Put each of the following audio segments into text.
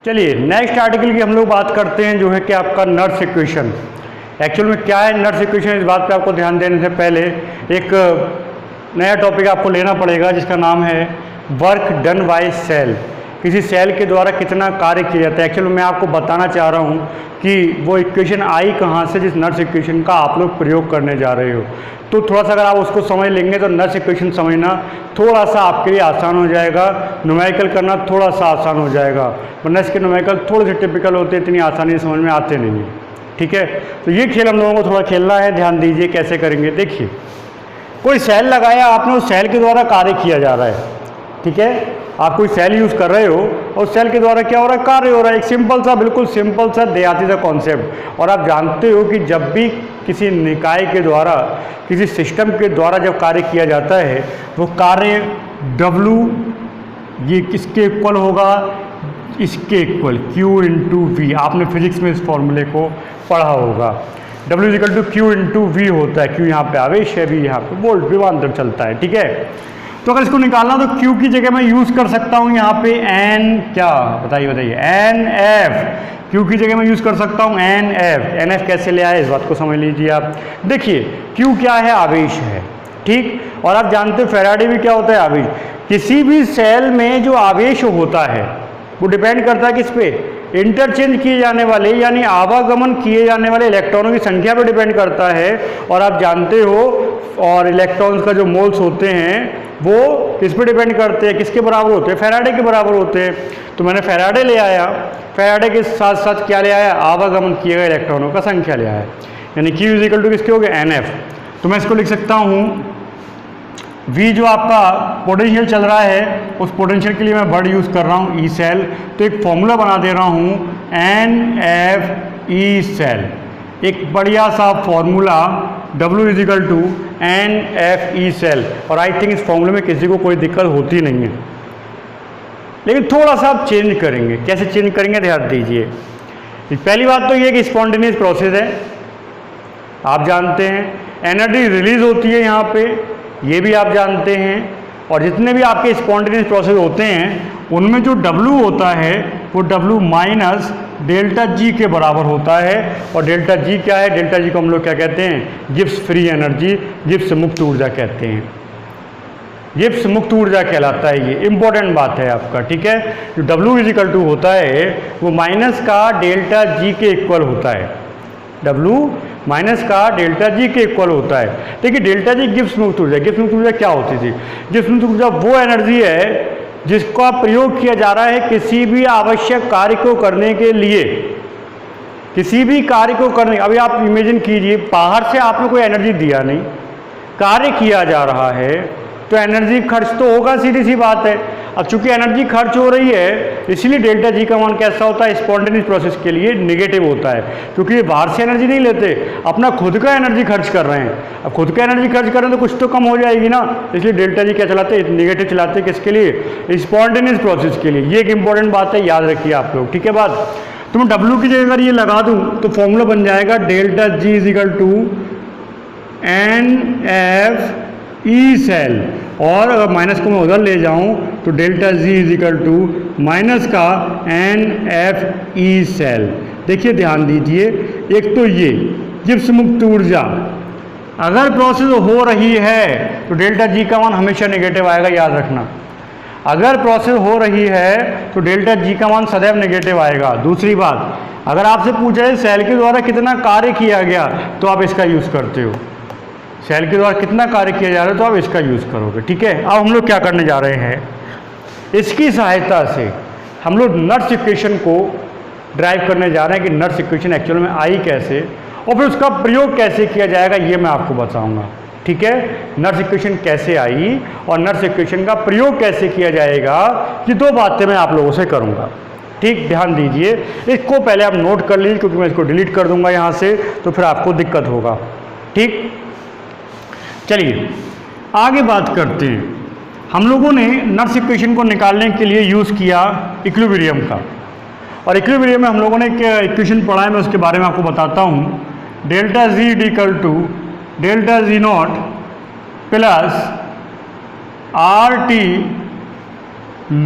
चलिए next article की हम लोग बात करते हैं, जो है कि आपका नर्स इक्वेशन। एक्चुअल में क्या है नर्स इक्वेशन, इस बात पे आपको ध्यान देने से पहले एक नया टॉपिक आपको लेना पड़ेगा जिसका नाम है वर्क डन बाय सेल। किसी सेल के द्वारा कितना कार्य किया जाता है। एक्चुअली मैं आपको बताना चाह रहा हूँ कि वो इक्वेशन आई कहाँ से जिस नर्स इक्वेशन का आप लोग प्रयोग करने जा रहे हो। तो थोड़ा सा अगर आप उसको समझ लेंगे तो नर्स इक्वेशन समझना थोड़ा सा आपके लिए आसान हो जाएगा, न्यूमेरिकल करना थोड़ा सा आसान हो जाएगा, वरना इसके न्यूमेरिकल थोड़े से टिपिकल होते हैं, इतनी आसानी से समझ में आते नहीं हैं। ठीक है, तो ये खेल हम लोगों को थोड़ा खेलना है, ध्यान दीजिए कैसे करेंगे। देखिए कोई सेल लगाया आपने, उस सेल के द्वारा कार्य किया जा रहा है। ठीक है, आप कोई सेल यूज़ कर रहे हो और सेल के द्वारा क्या हो रहा है, कार्य हो रहा है। एक सिंपल सा, बिल्कुल सिंपल सा देहाती सा कॉन्सेप्ट। और आप जानते हो कि जब भी किसी निकाय के द्वारा, किसी सिस्टम के द्वारा जब कार्य किया जाता है वो कार्य W ये किसके इक्वल होगा, इसके इक्वल Q इंटू V। आपने फिजिक्स में इस फॉर्मूले को पढ़ा होगा। W equal to Q into V होता है। Q यहाँ पे आवेश है, V यहाँ पे वोल्ट विभवांतर चलता है। ठीक है, तो अगर इसको निकालना तो Q की जगह मैं यूज़ कर सकता हूँ यहाँ पे N, क्या बताइए NF। Q की जगह मैं यूज़ कर सकता हूँ NF। NF कैसे ले आए इस बात को समझ लीजिए आप। देखिए Q क्या है, आवेश है। ठीक, और आप जानते हो फैराडे भी क्या होता है, आवेश। किसी भी सेल में जो आवेश होता है वो डिपेंड करता है किस पे, इंटरचेंज किए जाने वाले यानी आवागमन किए जाने वाले इलेक्ट्रॉनों की संख्या पर डिपेंड करता है। और आप जानते हो और इलेक्ट्रॉन्स का जो मोल्स होते हैं वो किस पे डिपेंड करते हैं, किसके बराबर होते हैं, फैराडे के बराबर होते हैं। तो मैंने फैराडे ले आया, फैराडे के साथ साथ क्या ले आया, आवागमन किए गए इलेक्ट्रॉनों का संख्या ले आया, यानी Q इक्वल टू किसके हो गए, NF। तो मैं इसको लिख सकता हूँ V जो आपका पोटेंशियल चल रहा है, उस पोटेंशियल के लिए मैं वर्ड यूज़ कर रहा हूँ E सेल। तो एक फॉर्मूला बना दे रहा हूँ NF E सेल, एक बढ़िया सा formula W is equal to NF E cell. और आई थिंक इस फॉर्मूले में किसी को कोई दिक्कत होती नहीं है, लेकिन थोड़ा सा आप चेंज करेंगे। कैसे चेंज करेंगे ध्यान दीजिए। पहली बात तो ये कि स्पॉन्टेनियस प्रोसेस है, आप जानते हैं। एनर्जी रिलीज होती है यहाँ पे, ये भी आप जानते हैं। और जितने भी आपके स्पॉन्टेनियस प्रोसेस होते हैं उनमें जो W होता है वो W माइनस डेल्टा G के बराबर होता है। और डेल्टा G क्या है, डेल्टा G को हम लोग क्या कहते हैं, गिब्स फ्री एनर्जी, गिब्स मुक्त ऊर्जा कहते हैं। गिब्स मुक्त ऊर्जा कहलाता है, ये इंपॉर्टेंट बात है आपका। ठीक है, जो W इज इक्वल टू होता है वो माइनस का डेल्टा G के इक्वल होता है। W माइनस का डेल्टा G के इक्वल होता है। देखिए डेल्टा G गिब्स मुक्त ऊर्जा, गिब्स मुक्त ऊर्जा क्या होती थी, गिब्स मुक्त ऊर्जा वो एनर्जी है जिसका प्रयोग किया जा रहा है किसी भी आवश्यक कार्य को करने के लिए। किसी भी कार्य को करने, अभी आप इमेजिन कीजिए बाहर से आपने कोई एनर्जी दिया नहीं, कार्य किया जा रहा है तो एनर्जी खर्च तो होगा, सीधी सी बात है। अब चूंकि एनर्जी खर्च हो रही है इसीलिए डेल्टा G का मान कैसा होता है, स्पॉन्टेनियस प्रोसेस के लिए नेगेटिव होता है, क्योंकि बाहर से एनर्जी नहीं लेते, अपना खुद का एनर्जी खर्च कर रहे हैं। अब खुद का एनर्जी खर्च कर रहे हैं तो कुछ तो कम हो जाएगी ना, इसलिए डेल्टा G क्या चलाते हैं, नेगेटिव चलाते हैं। किसके लिए, स्पॉन्टेनियस प्रोसेस के लिए। ये एक इंपॉर्टेंट बात है, याद रखिए आप लोग। ठीक है बात, तो मैं W की जगह अगर ये लगा दूँ तो फॉर्मूला बन जाएगा delta G is equal to NF E cell. और अगर माइनस को मैं उधर ले जाऊं तो delta G is equal to minus का NF E सेल। देखिए ध्यान दीजिए, एक तो ये गिब्स मुक्त ऊर्जा अगर प्रोसेस हो रही है तो डेल्टा G का मान हमेशा नेगेटिव आएगा, याद रखना। अगर प्रोसेस हो रही है तो डेल्टा G का मान सदैव नेगेटिव आएगा। दूसरी बात, अगर आपसे पूछा जाए सेल के द्वारा कितना कार्य किया गया तो आप इसका यूज़ करते हो। सेल के द्वारा कितना कार्य किया जा रहा है तो आप इसका यूज़ करोगे। ठीक है, अब हम लोग क्या करने जा रहे हैं, इसकी सहायता से हम लोग नर्स इक्वेशन को ड्राइव करने जा रहे हैं कि नर्स इक्वेशन एक्चुअल में आई कैसे और फिर उसका प्रयोग कैसे किया जाएगा ये मैं आपको बताऊंगा। ठीक है, नर्स इक्वेशन कैसे आई और नर्स इक्वेशन का प्रयोग कैसे किया जाएगा, ये दो बातें मैं आप लोगों से करूँगा। ठीक, ध्यान दीजिए, इसको पहले आप नोट कर लीजिए क्योंकि मैं इसको डिलीट कर दूंगा यहाँ से, तो फिर आपको दिक्कत होगा। ठीक, चलिए आगे बात करते हैं। हम लोगों ने नर्स इक्वेशन को निकालने के लिए यूज़ किया इक्विलिब्रियम का, और इक्विलिब्रियम में हम लोगों ने एक इक्वेशन पढ़ा है, मैं उसके बारे में आपको बताता हूँ। Delta G equal to delta G nought plus RT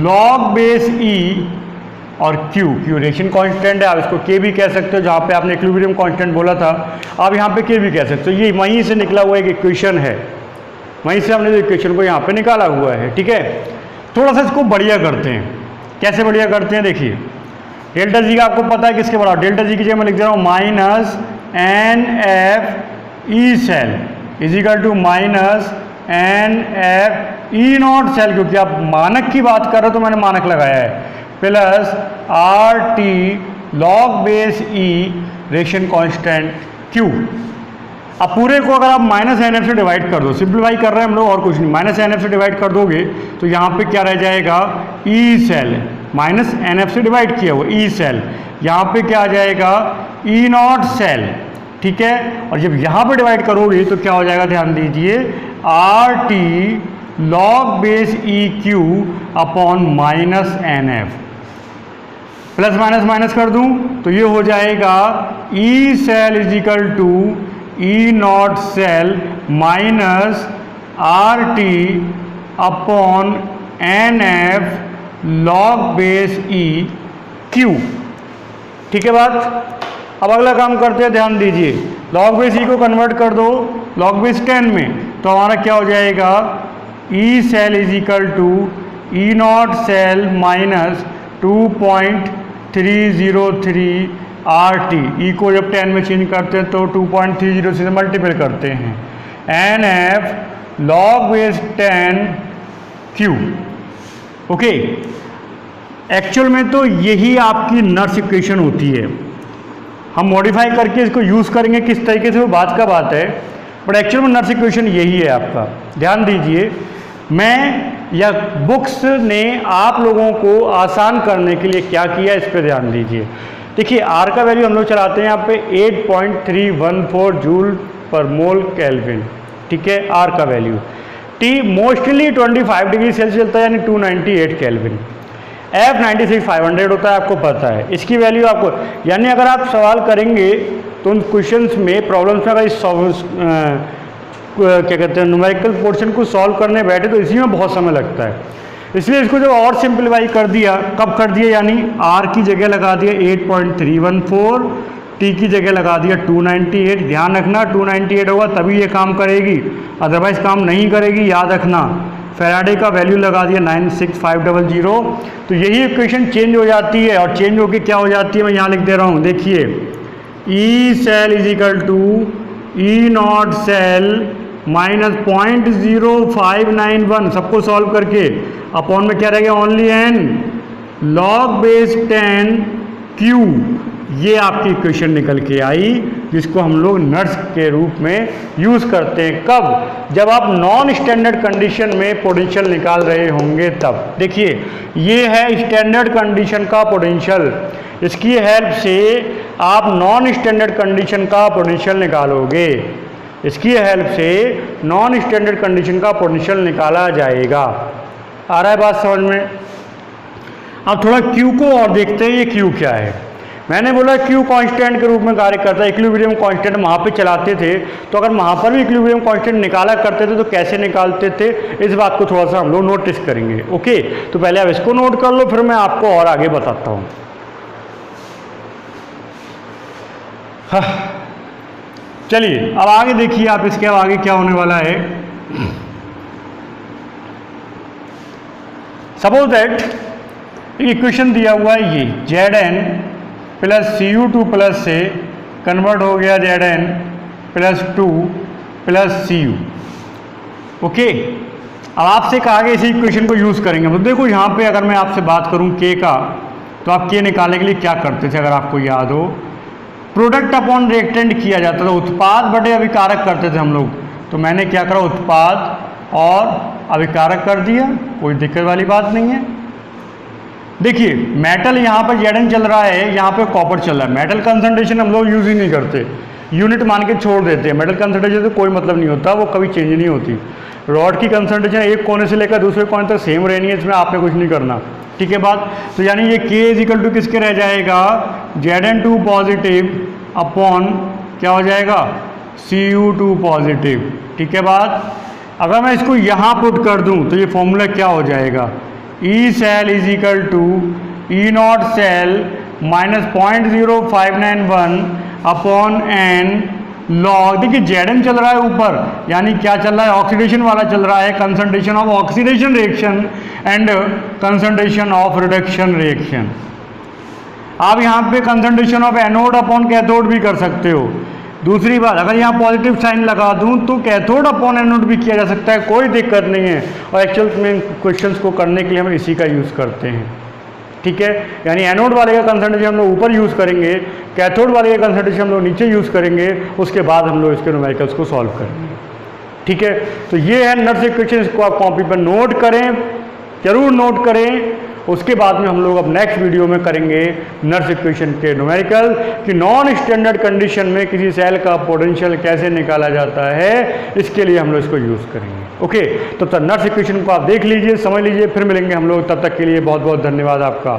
log base E और क्यू रेशन कांस्टेंट है, आप इसको के भी कह सकते हो, जहाँ पे आपने इक्विलिब्रियम कांस्टेंट बोला था आप यहाँ पे के भी कह सकते हो। ये वहीं से निकला हुआ एक इक्वेशन है, वहीं से हमने इक्वेशन को यहाँ पे निकाला हुआ है, ठीक है। थोड़ा सा इसको बढ़िया करते हैं, कैसे बढ़िया करते हैं, देखिए डेल्टा जी का आपको पता है किसके बराबर, डेल्टा जी की जगह मैं लिख दे रहा हूँ minus N F E cell is equal to minus N F E not cell, क्योंकि आप मानक की बात कर रहे हो तो मैंने मानक लगाया है, plus R T log base E ration constant Q. अब पूरे को अगर आप माइनस एन एफ से डिवाइड कर दो, सिंप्लीफाई कर रहे हैं हम लोग और कुछ नहीं, माइनस एन एफ से डिवाइड कर दोगे तो यहाँ पे क्या रह जाएगा, E cell, minus N F से डिवाइड किया हुआ ई सेल, यहाँ पे क्या आ जाएगा, ई नॉट सेल, ठीक है। और जब यहाँ पे डिवाइड करोगे तो क्या हो जाएगा, ध्यान दीजिए, R T log base E Q upon minus N F, plus minus minus कर दूं तो ये हो जाएगा E cell is equal to E not cell minus R T upon N F log base E Q, ठीक है बात। अब अगला काम करते हैं, ध्यान दीजिए, लॉग बेस ई को कन्वर्ट कर दो लॉग बेस 10 में, तो हमारा क्या हो जाएगा, E cell is equal to E not cell minus 2.303 R T, E को जब 10 में चेंज करते हैं तो 2.30 से मल्टीपल करते हैं, N F log base 10 Q, okay. Actual में तो यही आपकी नर्स इक्वेशन होती है, हम मॉडिफाई करके इसको यूज़ करेंगे किस तरीके से वो बात का बात है, बट एक्चुअल में नर्स इक्वेशन यही है आपका। ध्यान दीजिए, मैं या बुक्स ने आप लोगों को आसान करने के लिए क्या किया, इस पर ध्यान दीजिए। देखिए आर का वैल्यू हम लोग चलाते हैं यहाँ पे 8.314 जूल पर मोल केल्विन, ठीक है, आर का value. T mostly 25 degree Celsius चलता है, यानी 298 केल्विन। एफ 96,500 होता है, आपको पता है इसकी वैल्यू आपको, यानी अगर आप सवाल करेंगे तो उन क्वेश्चंस में, प्रॉब्लम्स में अगर इस क्या कहते हैं न्यूमेरिकल पोर्शन को सॉल्व करने बैठे तो इसी में बहुत समय लगता है, इसलिए इसको जब और सिंप्लीफाई कर दिया, कब कर दिया, यानी आर की जगह लगा दिया 8.314, टी की जगह लगा दिया 298। ध्यान रखना 298 होगा तभी ये काम करेगी, अदरवाइज काम नहीं करेगी, याद रखना। फैराडे का वैल्यू लगा दिया 96500, तो यही इक्वेशन चेंज हो जाती है, और चेंज होके क्या हो जाती है, मैं यहाँ लिख दे रहा हूँ, देखिए E cell is equal to E not cell minus 0.0591, सबको सॉल्व करके अपॉन में क्या रहेगा, only N log base 10 Q. ये आपकी इक्वेशन निकल के आई, जिसको हम लोग नर्स के रूप में यूज़ करते हैं, कब, जब आप नॉन स्टैंडर्ड कंडीशन में पोटेंशियल निकाल रहे होंगे तब। देखिए ये है स्टैंडर्ड कंडीशन का पोटेंशियल, इसकी हेल्प से आप नॉन स्टैंडर्ड कंडीशन का पोटेंशियल निकालोगे, इसकी हेल्प से नॉन स्टैंडर्ड कंडीशन का पोटेंशियल निकाला जाएगा। आ रहा है बात समझ में। अब थोड़ा क्यू को और देखते हैं, ये क्यू क्या है। मैंने बोला क्यू कांस्टेंट के रूप में कार्य करता है, इक्विलिब्रियम कांस्टेंट वहाँ पे चलाते थे, तो अगर वहाँ पर भी इक्विलिब्रियम कांस्टेंट निकाला करते थे तो कैसे निकालते थे, इस बात को थोड़ा सा हम लोग नोटिस करेंगे, ओके। तो पहले आप इसको नोट कर लो, फिर मैं आपको और आगे बताता हूँ। हाँ चलिए अब आगे देखिए आप, इसके आगे क्या होने वाला है। सपोज दैट इक्वेशन दिया हुआ है, ये Zn प्लस Cu2 प्लस से कन्वर्ट हो गया Zn plus 2 plus Cu, okay. अब आपसे कहा गया इसी इक्वेशन को यूज़ करेंगे। तो देखो यहाँ पे अगर मैं आपसे बात करूँ K का, तो आप K निकालने के लिए क्या करते थे, अगर आपको याद हो, प्रोडक्ट अपॉन रिएक्टेंट किया जाता था, उत्पाद बटे अभिकारक करते थे हम लोग। तो मैंने क्या करा, उत्पाद और अभिकारक कर दिया, कोई दिक्कत वाली बात नहीं है। देखिए मेटल यहाँ पर Zn चल रहा है, यहाँ पे कॉपर चल रहा है, मेटल कंसंट्रेशन हम लोग यूज़ ही नहीं करते, यूनिट मान के छोड़ देते हैं। मेटल कंसंट्रेशन से कोई मतलब नहीं होता, वो कभी चेंज नहीं होती। रॉड की कंसंट्रेशन एक कोने से लेकर दूसरे कोने तक सेम रहनी है, इसमें आपने कुछ नहीं करना, ठीक है बात। तो यानी ये K इज इक्वल टू किसके रह जाएगा, Zn2 पॉजिटिव अपॉन क्या हो जाएगा, Cu2 पॉजिटिव, ठीक है बात। अगर मैं इसको यहाँ पुट कर दूँ तो ये फॉर्मूला क्या हो जाएगा, E cell is equal to E not cell minus 0.0591 upon N log. देखिए जेड चल रहा है ऊपर, यानी क्या चल रहा है, ऑक्सीडेशन वाला चल रहा है, concentration of oxidation reaction and concentration of reduction reaction. आप यहाँ पे concentration of anode upon cathode भी कर सकते हो। दूसरी बात, अगर यहाँ पॉजिटिव साइन लगा दूँ तो कैथोड अपॉन एनोड भी किया जा सकता है, कोई दिक्कत नहीं है। और एक्चुअल में क्वेश्चंस को करने के लिए हम इसी का यूज़ करते हैं, ठीक है। यानी एनोड वाले का कंसंट्रेशन हम लोग ऊपर यूज़ करेंगे, कैथोड वाले का कंसंट्रेशन हम लोग नीचे यूज़ करेंगे, उसके बाद हम लोग इसके न्यूमेरिकल्स को सॉल्व करेंगे, ठीक है। तो ये है नर्स इक्वेशन, इसको आप कॉपी पर नोट करें, जरूर नोट करें। उसके बाद में हम लोग अब नेक्स्ट वीडियो में करेंगे नर्स इक्वेशन के न्यूमेरिकल कि नॉन स्टैंडर्ड कंडीशन में किसी सेल का पोटेंशियल कैसे निकाला जाता है, इसके लिए हम लोग इसको यूज़ करेंगे। ओके, तो नर्स इक्वेशन को आप देख लीजिए, समझ लीजिए, फिर मिलेंगे हम लोग। तब तक के लिए बहुत बहुत धन्यवाद आपका।